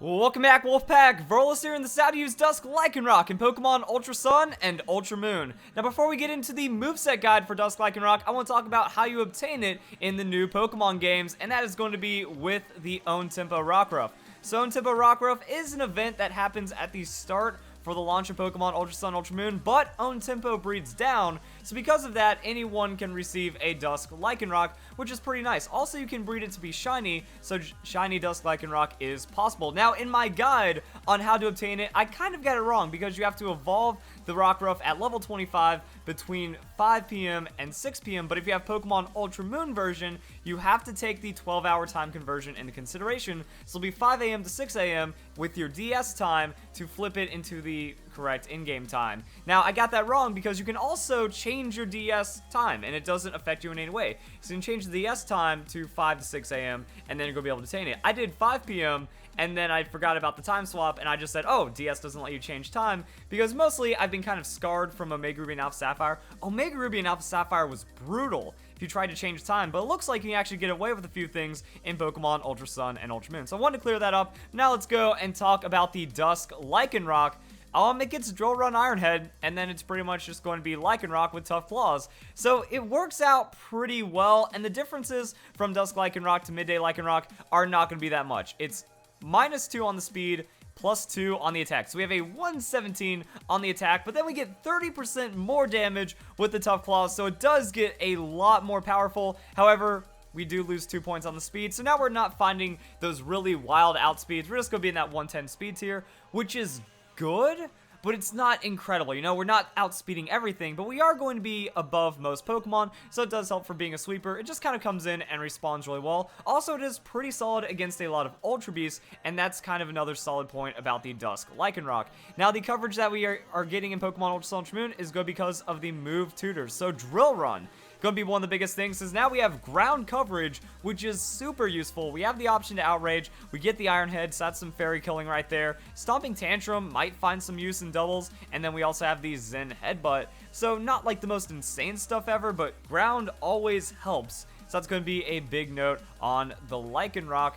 Welcome back, Wolfpack! Verlis here in the To Use Dusk Lycanroc in Pokemon Ultra Sun and Ultra Moon. Now, before we get into the moveset guide for Dusk Lycanroc, I want to talk about how you obtain it in the new Pokemon games, and that is going to be with the Own Tempo Rockruff. So, Own Tempo Rockruff is an event that happens at the start for the launch of Pokemon Ultra Sun, Ultra Moon, but Own Tempo breeds down, so because of that, anyone can receive a Dusk Lycanroc, which is pretty nice. Also, you can breed it to be shiny, so shiny Dusk Lycanroc is possible. Now, in my guide on how to obtain it, I kind of got it wrong, because you have to evolve the Rockruff at level 25 between 5 p.m. and 6 p.m., but if you have Pokemon Ultra Moon version, you have to take the 12-hour time conversion into consideration, so it'll be 5 a.m. to 6 a.m. with your DS time to flip it into the correct in-game time. Now, I got that wrong because you can also change your DS time, and it doesn't affect you in any way. So you can change the DS time to 5 to 6 a.m., and then you're going to be able to obtain it. I did 5 p.m., and then I forgot about the time swap, and I just said, oh, DS doesn't let you change time, because mostly I've been kind of scarred from Omega Ruby and Alpha Sapphire. Omega Ruby and Alpha Sapphire was brutal if you tried to change time, but it looks like you can actually get away with a few things in Pokemon Ultra Sun and Ultra Moon. So I wanted to clear that up. Now let's go and talk about the Dusk Lycanroc. It gets Drill Run Iron Head, and then it's pretty much just going to be Lycanroc with Tough Claws. So it works out pretty well, and the differences from Dusk Lycanroc to Midday Lycanroc are not going to be that much. It's -2 on the speed, +2 on the attack. So we have a 117 on the attack, but then we get 30% more damage with the Tough Claws, so it does get a lot more powerful. However, we do lose 2 points on the speed, so now we're not finding those really wild outspeeds. We're just going to be in that 110 speed tier, which is good, but it's not incredible. You know, we're not outspeeding everything, but we are going to be above most Pokemon, so it does help for being a sweeper. It just kind of comes in and respawns really well. Also, it is pretty solid against a lot of Ultra Beasts, and that's kind of another solid point about the Dusk Lycanroc. Now, the coverage that we are getting in Pokemon Ultra Sun, Ultra Moon is good because of the move tutors. So, Drill Run going to be one of the biggest things, is now we have ground coverage, which is super useful. We have the option to outrage, we get the Iron Head, so that's some fairy killing right there. Stomping Tantrum might find some use in doubles, and then we also have the Zen Headbutt, so not like the most insane stuff ever, but ground always helps, so that's going to be a big note on the Lycanroc.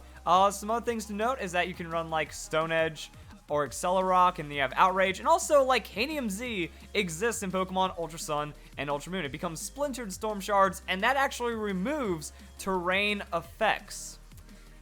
Some other things to note is that you can run like Stone Edge or Accelerock, and then you have Outrage, and also Lycanium Z exists in Pokemon Ultra Sun and Ultra Moon. It becomes Splintered Storm Shards, and that actually removes terrain effects.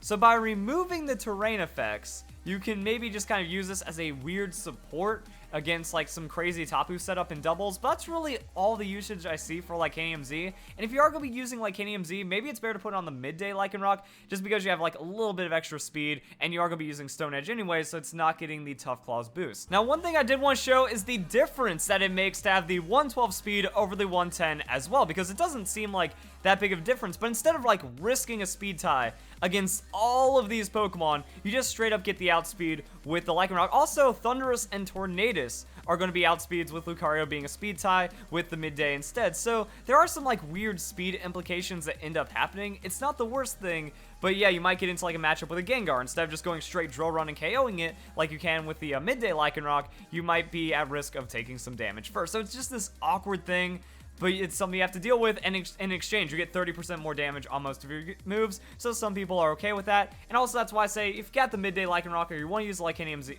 So by removing the terrain effects, you can maybe just kind of use this as a weird support against like some crazy Tapu setup in doubles, but that's really all the usage I see for Lycanium Z. And if you are going to be using Lycanium Z, maybe it's better to put it on the Midday Lycanroc, just because you have like a little bit of extra speed, and you are going to be using Stone Edge anyway, so it's not getting the Tough Claws boost. Now, one thing I did want to show is the difference that it makes to have the 112 speed over the 110 as well, because it doesn't seem like that big of a difference, but instead of like risking a speed tie against all of these Pokemon, you just straight up get the outspeed with the Lycanroc. Also, Thundurus and Tornadus are going to be outspeeds, with Lucario being a speed tie with the Midday instead. So there are some like weird speed implications that end up happening. It's not the worst thing, but yeah, you might get into like a matchup with a Gengar. Instead of just going straight Drill Run and KOing it like you can with the Midday Lycanroc, you might be at risk of taking some damage first. So it's just this awkward thing, but it's something you have to deal with, and in exchange, you get 30% more damage on most of your moves, so some people are okay with that. And also, that's why I say, if you got the Midday Lycanroc, or you want to use Lycanium Z,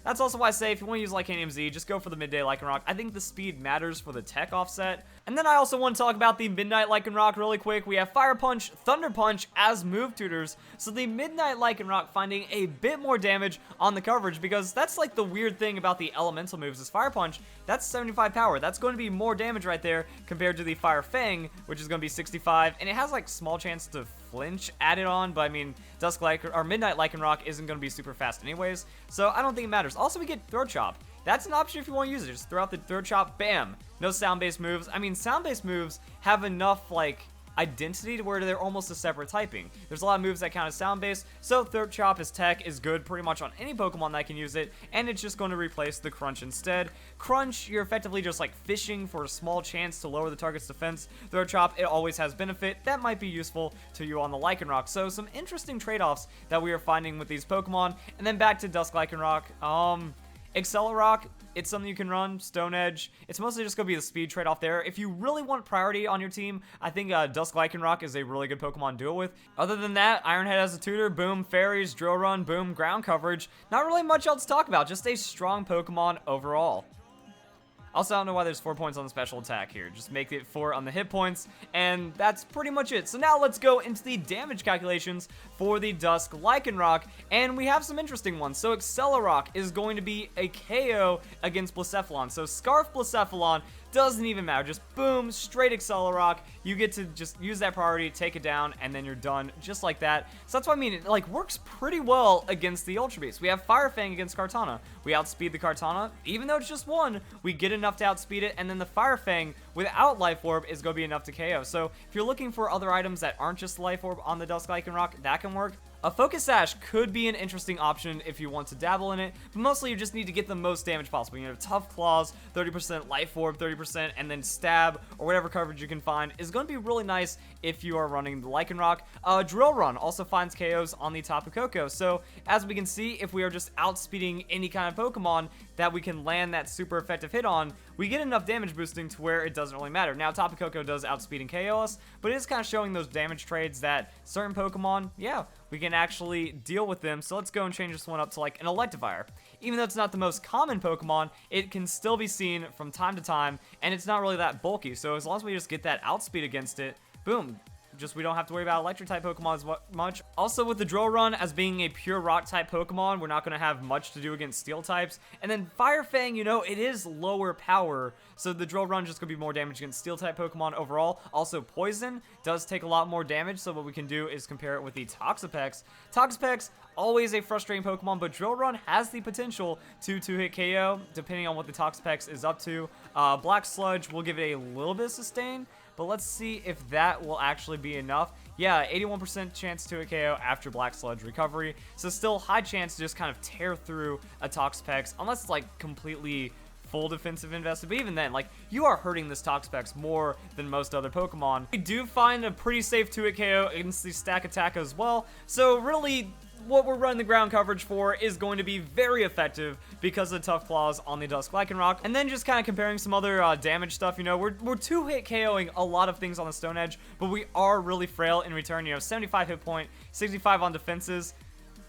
that's also why I say, if you want to use Lycanium Z, just go for the Midday Lycanroc. I think the speed matters for the tech offset. And then I also want to talk about the Midnight Lycanroc really quick. We have Fire Punch, Thunder Punch as move tutors. So the Midnight Lycanroc finding a bit more damage on the coverage, because that's like the weird thing about the elemental moves is Fire Punch, that's 75 power. That's going to be more damage right there compared to the Fire Fang, which is going to be 65. And it has like small chance to flinch added on, but I mean, Midnight Lycanroc isn't going to be super fast anyways, so I don't think it matters. Also, we get Throat Chop. That's an option if you want to use it. Just throw out the Throat Chop, bam. No sound-based moves. I mean, sound-based moves have enough, like, identity to where they're almost a separate typing. There's a lot of moves that count as sound-based, so Throat Chop as tech is good pretty much on any Pokemon that can use it, and it's just going to replace the Crunch instead. Crunch, you're effectively just like fishing for a small chance to lower the target's defense. Throat Chop, it always has benefit. That might be useful to you on the Lycanroc. So some interesting trade-offs that we are finding with these Pokemon. And then back to Dusk Lycanroc. Accelerock, it's something you can run. Stone Edge, it's mostly just going to be the speed trade-off there. If you really want priority on your team, I think Dusk Lycanroc is a really good Pokemon to duel with. Other than that, Ironhead as a tutor, boom, fairies, drill run, boom, ground coverage. Not really much else to talk about, just a strong Pokemon overall. Also, I don't know why there's 4 points on the special attack here. Just make it 4 on the hit points, and that's pretty much it. So now let's go into the damage calculations for the Dusk Lycanroc, and we have some interesting ones. So Accelerock is going to be a KO against Blacephalon. So Scarf Blacephalon doesn't even matter. Just boom, straight Accelerock. You get to just use that priority, take it down, and then you're done just like that. So that's what I mean. It like works pretty well against the Ultra Beast. We have Fire Fang against Kartana. We outspeed the Kartana. Even though it's just one, we get enough to outspeed it, and then the Fire Fang without Life Orb is going to be enough to KO. So if you're looking for other items that aren't just Life Orb on the Dusk Lycanroc, that can work. A Focus Sash could be an interesting option if you want to dabble in it, but mostly you just need to get the most damage possible. You know, Tough Claws, 30%, Life Orb, 30%, and then Stab, or whatever coverage you can find, is going to be really nice if you are running the Lycanroc. Drill Run also finds KOs on the Tapu Koko, so as we can see, if we are just outspeeding any kind of Pokemon that we can land that super effective hit on, we get enough damage boosting to where it doesn't really matter. Now, Tapu Koko does outspeed and KO us, but it is kind of showing those damage trades that certain Pokemon, yeah, we can actually deal with them. So let's go and change this one up to like an Electivire. Even though it's not the most common Pokemon, it can still be seen from time to time, and it's not really that bulky. So as long as we just get that outspeed against it, boom, just we don't have to worry about electric type Pokemon as much. Also, with the Drill Run as being a pure rock type Pokemon, we're not going to have much to do against steel types. And then Fire Fang, you know, it is lower power, so the Drill Run just going to be more damage against steel type Pokemon overall. Also, Poison does take a lot more damage, so what we can do is compare it with the Toxapex. Toxapex, always a frustrating Pokemon, but Drill Run has the potential to hit KO, depending on what the Toxapex is up to. Black Sludge will give it a little bit of sustain, but let's see if that will actually be enough. Yeah, 81% chance to hit KO after Black Sludge recovery, so still high chance to just kind of tear through a Toxapex, unless it's like completely full defensive invested, but even then, like, you are hurting this Toxapex more than most other Pokemon. We do find a pretty safe 2-hit KO against the Stack Attack as well, so really, what we're running the ground coverage for is going to be very effective because of the Tough Claws on the Dusk Lycanroc. And then just kind of comparing some other damage stuff, you know, we're 2-hit KOing a lot of things on the Stone Edge, but we are really frail in return. You know, 75 hit point, 65 on defenses.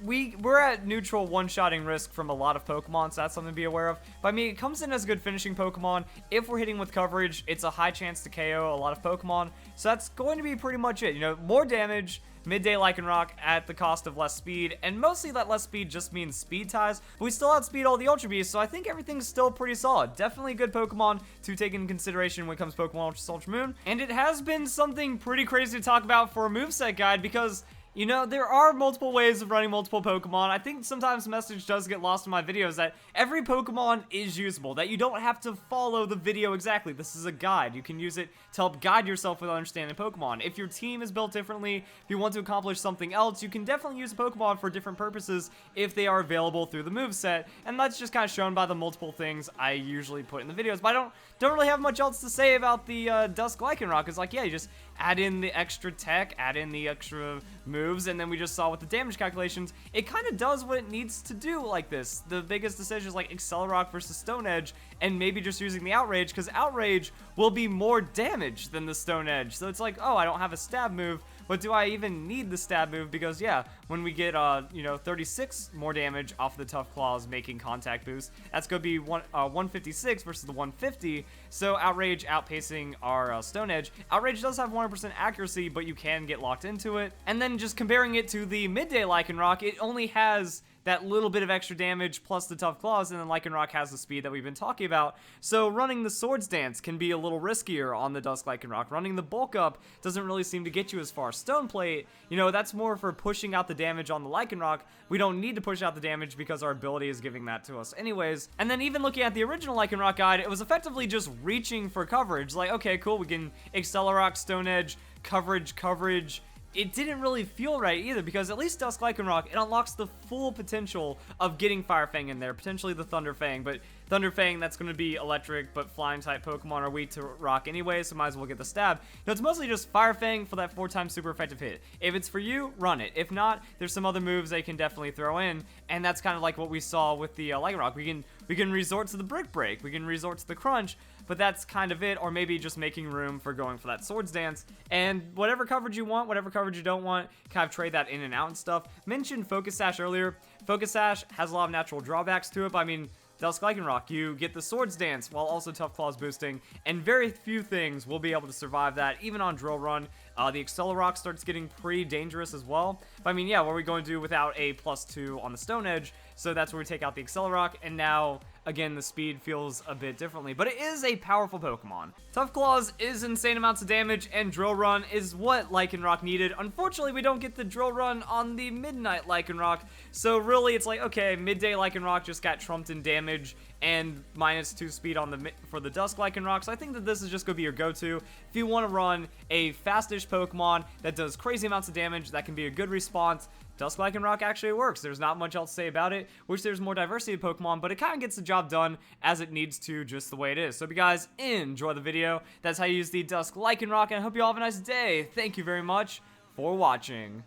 We're at neutral one-shotting risk from a lot of Pokemon, so that's something to be aware of. But I mean, it comes in as a good finishing Pokemon. If we're hitting with coverage, it's a high chance to KO a lot of Pokemon. So that's going to be pretty much it. You know, more damage, Midday Lycanroc at the cost of less speed, and mostly that less speed just means speed ties, but we still outspeed all the Ultra Beasts, so I think everything's still pretty solid. Definitely a good Pokemon to take into consideration when it comes to Pokemon Ultra Sun, Ultra Moon, and it has been something pretty crazy to talk about for a moveset guide because, you know, there are multiple ways of running multiple Pokemon. I think sometimes the message does get lost in my videos that every Pokemon is usable, that you don't have to follow the video exactly. This is a guide. You can use it to help guide yourself with understanding Pokemon. If your team is built differently, if you want to accomplish something else, you can definitely use a Pokemon for different purposes if they are available through the moveset, and that's just kind of shown by the multiple things I usually put in the videos. But I don't really have much else to say about the Dusk Lycanroc. It's like, yeah, you just add in the extra tech, add in the extra moves, and then we just saw with the damage calculations, it kind of does what it needs to do like this. The biggest decision is like Accelerock versus Stone Edge, and maybe just using the Outrage, because Outrage will be more damage than the Stone Edge. So it's like, oh, I don't have a stab move, but do I even need the stab move? Because yeah, when we get, you know, 36 more damage off of the Tough Claws making contact boost, that's going to be 156 versus the 150. So Outrage outpacing our Stone Edge. Outrage does have 100% accuracy, but you can get locked into it. And then just comparing it to the Midday Lycanroc, it only has that little bit of extra damage plus the Tough Claws, and then Lycanroc has the speed that we've been talking about. So running the Swords Dance can be a little riskier on the Dusk Lycanroc. Running the Bulk Up doesn't really seem to get you as far. Stone Plate, you know, that's more for pushing out the damage on the Lycanroc. We don't need to push out the damage because our ability is giving that to us anyways. And then even looking at the original Lycanroc guide, it was effectively just reaching for coverage. Like, okay, cool, we can Accelerock, Stone Edge, coverage. It didn't really feel right either, because at least Dusk Lycanroc, it unlocks the full potential of getting Fire Fang in there, potentially the Thunder Fang, but Thunder Fang, that's going to be electric, but flying type Pokemon are weak to rock anyway, so might as well get the stab. Now, it's mostly just Fire Fang for that 4-time super effective hit. If it's for you, run it. If not, there's some other moves they can definitely throw in, and that's kind of like what we saw with the Lycanroc. We can resort to the Brick Break, we can resort to the Crunch, but that's kind of it, or maybe just making room for going for that Swords Dance, and whatever coverage you want, whatever coverage you don't want, kind of trade that in and out and stuff. Mentioned Focus Sash earlier. Focus Sash has a lot of natural drawbacks to it, but I mean, Dusk Lycanroc, you get the Swords Dance while also Tough Claws boosting, and very few things will be able to survive that, even on Drill Run. The Accelerock starts getting pretty dangerous as well. But I mean, yeah, what are we going to do without a +2 on the Stone Edge? So that's where we take out the Accelerock, and now, again, the speed feels a bit differently. But it is a powerful Pokemon. Tough Claws is insane amounts of damage, and Drill Run is what Lycanroc needed. Unfortunately, we don't get the Drill Run on the Midnight Lycanroc, so really it's like, okay, Midday Lycanroc just got trumped in damage, and -2 speed on for the Dusk Lycanroc, so I think that this is just going to be your go-to. If you want to run a fastish Pokemon that does crazy amounts of damage, that can be a good response, Dusk Lycanroc actually works. There's not much else to say about it. Wish there's more diversity of Pokemon, but it kind of gets the job done as it needs to, just the way it is. So if you guys enjoy the video, that's how you use the Dusk Lycanroc, and I hope you all have a nice day. Thank you very much for watching.